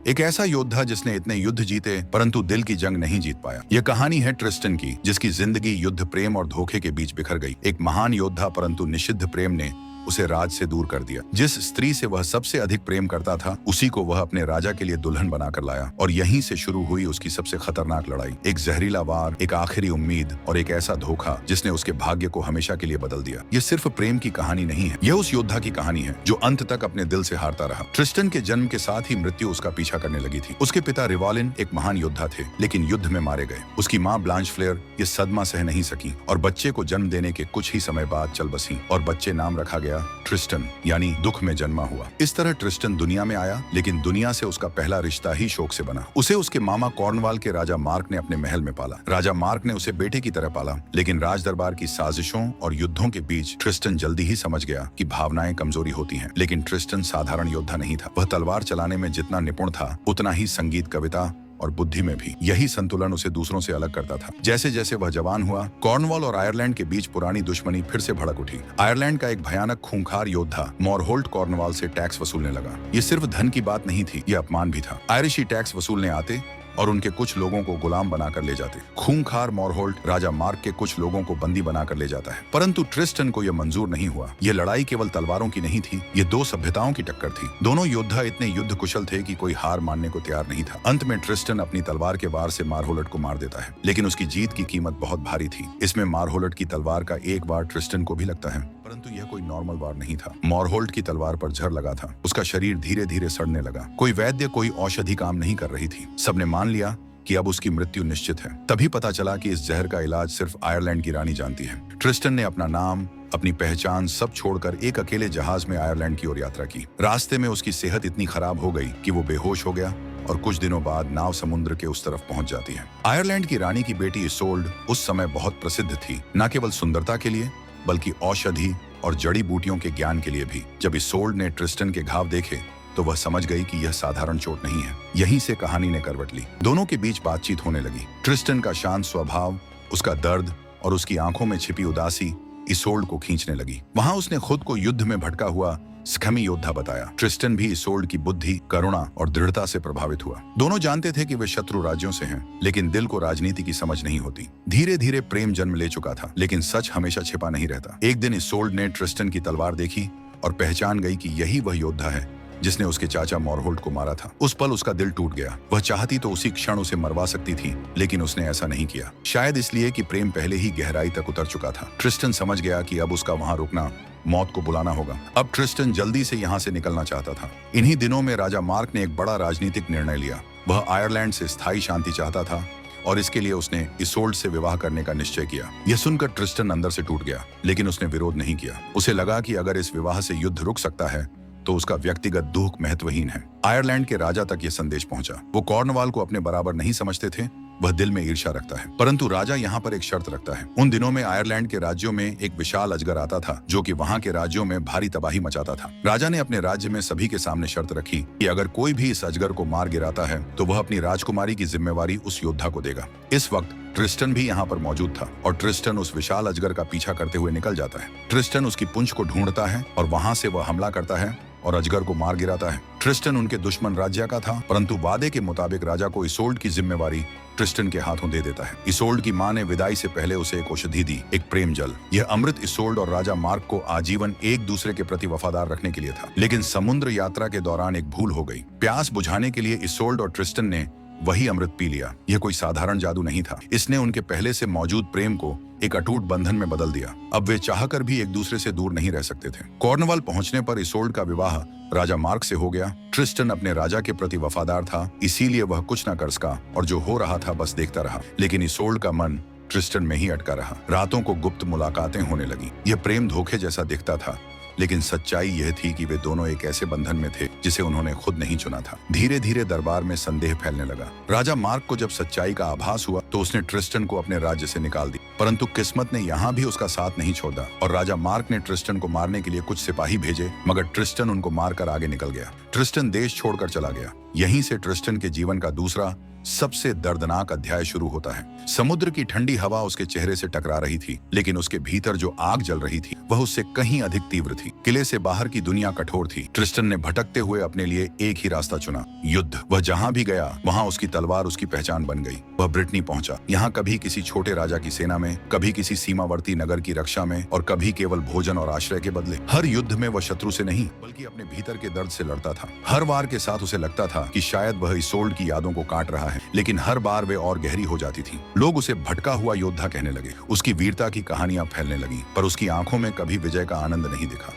एक ऐसा योद्धा जिसने इतने युद्ध जीते परंतु दिल की जंग नहीं जीत पाया। यह कहानी है ट्रिस्टन की, जिसकी जिंदगी युद्ध, प्रेम और धोखे के बीच बिखर गई। एक महान योद्धा परंतु निषिद्ध प्रेम ने उसे राज से दूर कर दिया। जिस स्त्री से वह सबसे अधिक प्रेम करता था, उसी को वह अपने राजा के लिए दुल्हन बनाकर लाया और यहीं से शुरू हुई उसकी सबसे खतरनाक लड़ाई। एक जहरीला वार, एक आखिरी उम्मीद और एक ऐसा धोखा जिसने उसके भाग्य को हमेशा के लिए बदल दिया। यह सिर्फ प्रेम की कहानी नहीं है, यह उस योद्धा की कहानी है जो अंत तक अपने दिल से हारता रहा। ट्रिस्टन के जन्म के साथ ही मृत्यु उसका पीछा करने लगी थी। उसके पिता रिवालिन एक महान योद्धा थे, लेकिन युद्ध में मारे गए। उसकी माँ ब्लांच फ्लेयर ये सदमा सह नहीं सकी और बच्चे को जन्म देने के कुछ ही समय बाद चल बसी और बच्चे नाम रखा गया ट्रिस्टन, यानी दुख में जन्मा हुआ। इस तरह ट्रिस्टन दुनिया में आया, लेकिन दुनिया से उसका पहला रिश्ता ही शोक से बना। उसे उसके मामा कॉर्नवाल के राजा मार्क ने अपने महल में पाला। राजा मार्क ने उसे बेटे की तरह पाला, लेकिन राज दरबार की साजिशों और युद्धों के बीच ट्रिस्टन जल्दी ही समझ गया कि भावनाएं कमजोरी होती हैं। लेकिन ट्रिस्टन साधारण योद्धा नहीं था। वह तलवार चलाने में जितना निपुण था, उतना ही संगीत, कविता और बुद्धि में भी। यही संतुलन उसे दूसरों से अलग करता था। जैसे जैसे वह जवान हुआ, कॉर्नवाल और आयरलैंड के बीच पुरानी दुश्मनी फिर से भड़क उठी। आयरलैंड का एक भयानक खूंखार योद्धा मॉरहोल्ट कॉर्नवाल से टैक्स वसूलने लगा। ये सिर्फ धन की बात नहीं थी, ये अपमान भी था। आयरिशी टैक्स वसूलने आते और उनके कुछ लोगों को गुलाम बनाकर ले जाते। खूंखार मॉरहोल्ट राजा मार्क के कुछ लोगों को बंदी बनाकर ले जाता है, परंतु ट्रिस्टन को यह मंजूर नहीं हुआ। यह लड़ाई केवल तलवारों की नहीं थी, ये दो सभ्यताओं की टक्कर थी। दोनों योद्धा इतने युद्ध कुशल थे कि कोई हार मानने को तैयार नहीं था। अंत में ट्रिस्टन अपनी तलवार के वार से मॉरहोल्ट को मार देता है, लेकिन उसकी जीत की कीमत बहुत भारी थी। इसमें मॉरहोल्ट की तलवार का एक वार ट्रिस्टन को भी लगता है, परंतु यह कोई नॉर्मल वार नहीं था। मॉरहोल्ट की तलवार पर जहर लगा था। उसका शरीर धीरे धीरे सड़ने लगा। कोई वैद्य, कोई औषधि काम नहीं कर रही थी। सबने मान लिया कि अब उसकी मृत्यु निश्चित है। तभी पता चला कि इस जहर का इलाज सिर्फ आयरलैंड की रानी जानती है। ट्रिस्टन ने अपना नाम, अपनी पहचान सब छोड़कर एक अकेले जहाज में आयरलैंड की ओर यात्रा की। रास्ते में उसकी सेहत इतनी खराब हो गई कि वो बेहोश हो गया और कुछ दिनों बाद नाव समुद्र के उस तरफ पहुंच जाती है। आयरलैंड की रानी की बेटी इसोल्ड उस समय बहुत प्रसिद्ध थी, न केवल सुंदरता के लिए बल्कि औषधि और जड़ी बूटियों के ज्ञान के लिए भी। जब इसोल्ड ने ट्रिस्टन के घाव देखे तो वह समझ गई कि यह साधारण चोट नहीं है। यहीं से कहानी ने करवट ली। दोनों के बीच बातचीत होने लगी। ट्रिस्टन का शांत स्वभाव, उसका दर्द और उसकी आंखों में छिपी उदासी इसोल्ड को खींचने लगी। वहां उसने खुद को युद्ध में भटका हुआ स्खमी योद्धा बताया। ट्रिस्टन भी इसोल्ड की बुद्धि, करुणा और दृढ़ता से प्रभावित हुआ। दोनों जानते थे कि वे शत्रु राज्यों से हैं, लेकिन दिल को राजनीति की समझ नहीं होती। धीरे धीरे प्रेम जन्म ले चुका था, लेकिन सच हमेशा छिपा नहीं रहता। एक दिन इसोल्ड ने ट्रिस्टन की तलवार देखी और पहचान गई कि यही वह योद्धा है जिसने उसके चाचा मॉरहोल्ट को मारा था। उस पल उसका दिल टूट गया। वह चाहती तो उसी क्षण उसे मरवा सकती थी, लेकिन उसने ऐसा नहीं किया। शायद इसलिए कि प्रेम पहले ही गहराई तक उतर चुका था। ट्रिस्टन समझ गया कि अब उसका वहां रुकना मौत को बुलाना होगा। अब ट्रिस्टन जल्दी से यहाँ से निकलना चाहता था। इन्हीं दिनों में राजा मार्क ने एक बड़ा राजनीतिक निर्णय लिया। वह आयरलैंड से स्थायी शांति चाहता था और इसके लिए उसने इसोल्ड से विवाह करने का निश्चय किया। यह सुनकर ट्रिस्टन अंदर से टूट गया, लेकिन उसने विरोध नहीं किया। उसे लगा कि अगर इस विवाह से युद्ध रुक सकता है तो उसका व्यक्तिगत दुख महत्वहीन है। आयरलैंड के राजा तक यह संदेश पहुंचा। वो कॉर्नवाल को अपने बराबर नहीं समझते थे। वह दिल में ईर्ष्या रखता है, परंतु राजा यहाँ पर एक शर्त रखता है। उन दिनों में आयरलैंड के राज्यों में एक विशाल अजगर आता था, जो कि वहाँ के राज्यों में भारी तबाही मचाता था। राजा ने अपने राज्य में सभी के सामने शर्त रखी कि अगर कोई भी इस अजगर को मार गिराता है तो वह अपनी राजकुमारी की जिम्मेवारी उस योद्धा को देगा। इस वक्त ट्रिस्टन भी यहाँ पर मौजूद था और ट्रिस्टन उस विशाल अजगर का पीछा करते हुए निकल जाता है। ट्रिस्टन उसकी पूंछ को ढूंढता है और वहां से वह हमला करता है और अजगर को मार गिराता है। ट्रिस्टन उनके दुश्मन राज्य का था, परंतु वादे के मुताबिक राजा को इसोल्ड की जिम्मेवारी ट्रिस्टन के हाथों दे देता है। इसोल्ड की मां ने विदाई से पहले उसे एक औषधि दी, एक प्रेम जल। यह अमृत इसोल्ड और राजा मार्क को आजीवन एक दूसरे के प्रति वफादार रखने के लिए था। लेकिन समुद्र यात्रा के दौरान एक भूल हो गई। प्यास बुझाने के लिए इसोल्ड और ट्रिस्टन ने वही अमृत पी लिया। यह कोई साधारण जादू नहीं था। इसने उनके पहले से मौजूद प्रेम को एक अटूट बंधन में बदल दिया। अब वे चाहकर भी एक दूसरे से दूर नहीं रह सकते थे। कॉर्नवाल पहुंचने पर इसोल्ड का विवाह राजा मार्क से हो गया। ट्रिस्टन अपने राजा के प्रति वफादार था, इसीलिए वह कुछ न कर सका और जो हो रहा था बस देखता रहा। लेकिन इसोल्ड का मन ट्रिस्टन में ही अटका रहा। रातों को गुप्त मुलाकातें होने लगी। यह प्रेम धोखे जैसा दिखता था, लेकिन सच्चाई यह थी कि वे दोनों एक ऐसे बंधन में थे जिसे उन्होंने खुद नहीं चुना था। धीरे धीरे दरबार में संदेह फैलने लगा। राजा मार्क को जब सच्चाई का आभास हुआ तो उसने ट्रिस्टन को अपने राज्य से निकाल दी, परंतु किस्मत ने यहाँ भी उसका साथ नहीं छोड़ा और राजा मार्क ने ट्रिस्टन को मारने के लिए कुछ सिपाही भेजे, मगर ट्रिस्टन उनको मारकर आगे निकल गया। ट्रिस्टन देश छोड़कर चला गया। यहीं से ट्रिस्टन के जीवन का दूसरा सबसे दर्दनाक अध्याय शुरू होता है। समुद्र की ठंडी हवा उसके चेहरे से टकरा रही थी, लेकिन उसके भीतर जो आग जल रही थी वह उससे कहीं अधिक तीव्र थी। किले से बाहर की दुनिया कठोर थी। ट्रिस्टन ने भटकते हुए अपने लिए एक ही रास्ता चुना, युद्ध। वह जहां भी गया वहां उसकी तलवार उसकी पहचान बन गई। वह ब्रिटनी पहुंचा। यहाँ कभी किसी छोटे राजा की सेना में, कभी किसी सीमावर्ती नगर की रक्षा में और कभी केवल भोजन और आश्रय के बदले। हर युद्ध में वह शत्रु से नहीं बल्कि अपने भीतर के दर्द से लड़ता था। हर वार के साथ उसे लगता था कि शायद वह इसोल्ड की यादों को काट रहा है, लेकिन हर बार वे और गहरी हो जाती थी। लोग उसे भटका हुआ योद्धा कहने लगे। उसकी वीरता की कहानियां फैलने लगी, पर उसकी आंखों में कभी विजय का आनंद नहीं दिखा।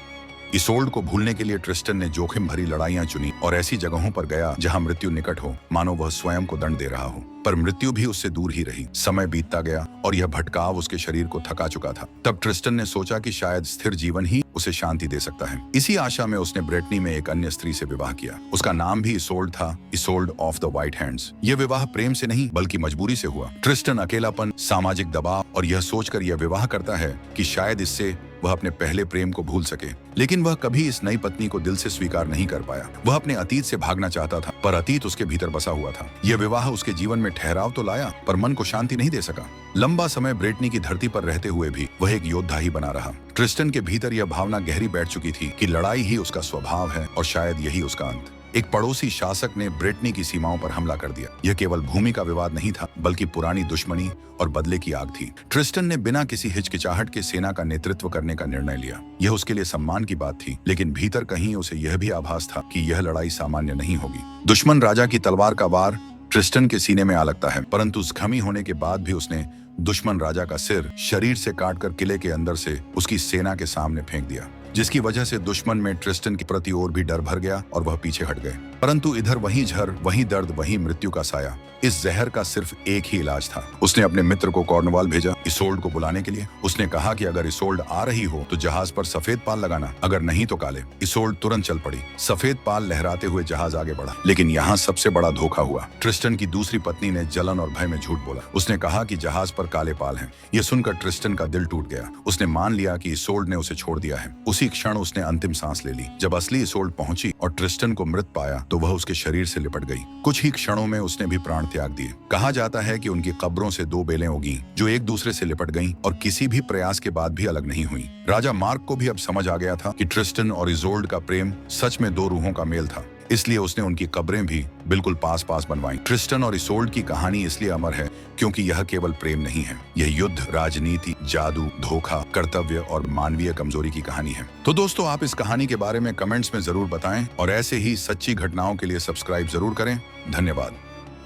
इसोल्ड को भूलने के लिए ट्रिस्टन ने जोखिम भरी लड़ाइयां चुनी और ऐसी जगहों पर गया जहां मृत्यु निकट हो, मानो वह स्वयं को दंड दे रहा हो। पर मृत्यु भी उससे दूर ही रही। समय बीतता गया और यह भटकाव उसके शरीर को थका चुका था। तब ट्रिस्टन ने सोचा कि शायद स्थिर जीवन ही उसे शांति दे सकता है। इसी आशा में उसने ब्रिटनी में एक अन्य स्त्री से विवाह किया। उसका नाम भी इसोल्ड था, इसोल्ड ऑफ द व्हाइट हैंड्स। यह विवाह प्रेम से नहीं बल्कि मजबूरी से हुआ। ट्रिस्टन अकेलापन, सामाजिक दबाव और यह सोचकर यह विवाह करता है कि शायद इससे वह अपने पहले प्रेम को भूल सके, लेकिन वह कभी इस नई पत्नी को दिल से स्वीकार नहीं कर पाया। वह अपने अतीत से भागना चाहता था, पर अतीत उसके भीतर बसा हुआ था। यह विवाह उसके जीवन में ठहराव तो लाया, पर मन को शांति नहीं दे सका। लंबा समय ब्रिटनी की धरती पर रहते हुए भी वह एक योद्धा ही बना रहा। ट्रिस्टन के भीतर यह भावना गहरी बैठ चुकी थी कि लड़ाई ही उसका स्वभाव है और शायद यही उसका अंत। एक पड़ोसी शासक ने ब्रिटनी की सीमाओं पर हमला कर दिया। यह केवल भूमि का विवाद नहीं था, बल्कि पुरानी दुश्मनी और बदले की आग थी। ट्रिस्टन ने बिना किसी हिचकिचाहट के सेना का नेतृत्व करने का निर्णय लिया। यह उसके लिए सम्मान की बात थी, लेकिन भीतर कहीं उसे यह भी आभास था कि यह लड़ाई सामान्य नहीं होगी। दुश्मन राजा की तलवार का वार ट्रिस्टन के सीने में आ लगता है, परंतु जख्मी होने के बाद भी उसने दुश्मन राजा का सिर शरीर से काटकर किले के अंदर से उसकी सेना के सामने फेंक दिया, जिसकी वजह से दुश्मन में ट्रिस्टन की प्रति और भी डर भर गया और वह पीछे हट गए। परंतु इधर वही झर, वही दर्द, वही मृत्यु का साया। इस जहर का सिर्फ एक ही इलाज था। उसने अपने मित्र को कॉर्नवाल भेजा इसोल्ड को बुलाने के लिए। उसने कहा कि अगर इसोल्ड आ रही हो तो जहाज पर सफेद पाल लगाना, अगर नहीं तो काले। इसोल्ड तुरंत चल पड़ी। सफेद पाल लहराते हुए जहाज आगे बढ़ा, लेकिन यहाँ सबसे बड़ा धोखा हुआ। ट्रिस्टन की दूसरी पत्नी ने जलन और भय में झूठ बोला। उसने कहा कि जहाज पर काले पाल हैं। यह सुनकर ट्रिस्टन का दिल टूट गया। उसने मान लिया कि इसोल्ड ने उसे छोड़ दिया है। उसी क्षण उसने अंतिम सांस ले ली। जब असली इसोल्ड पहुंची और ट्रिस्टन को मृत पाया तो वह उसके शरीर से लिपट गई। कुछ ही क्षणों में उसने भी प्राण त्याग दिए। कहा जाता है कि उनकी कब्रों से दो बेलें उगी जो एक दूसरे से लिपट गईं और किसी भी प्रयास के बाद भी अलग नहीं हुई। राजा मार्क को भी अब समझ आ गया था कि ट्रिस्टन और इसोल्ड का प्रेम सच में दो रूहों का मेल था, इसलिए उसने उनकी कब्रें भी बिल्कुल पास पास बनवाई। ट्रिस्टन और इसोल्ड की कहानी इसलिए अमर है क्योंकि यह केवल प्रेम नहीं है, यह युद्ध, राजनीति, जादू, धोखा, कर्तव्य और मानवीय कमजोरी की कहानी है। तो दोस्तों, आप इस कहानी के बारे में कमेंट्स में जरूर बताएं और ऐसे ही सच्ची घटनाओं के लिए सब्सक्राइब जरूर करें। धन्यवाद।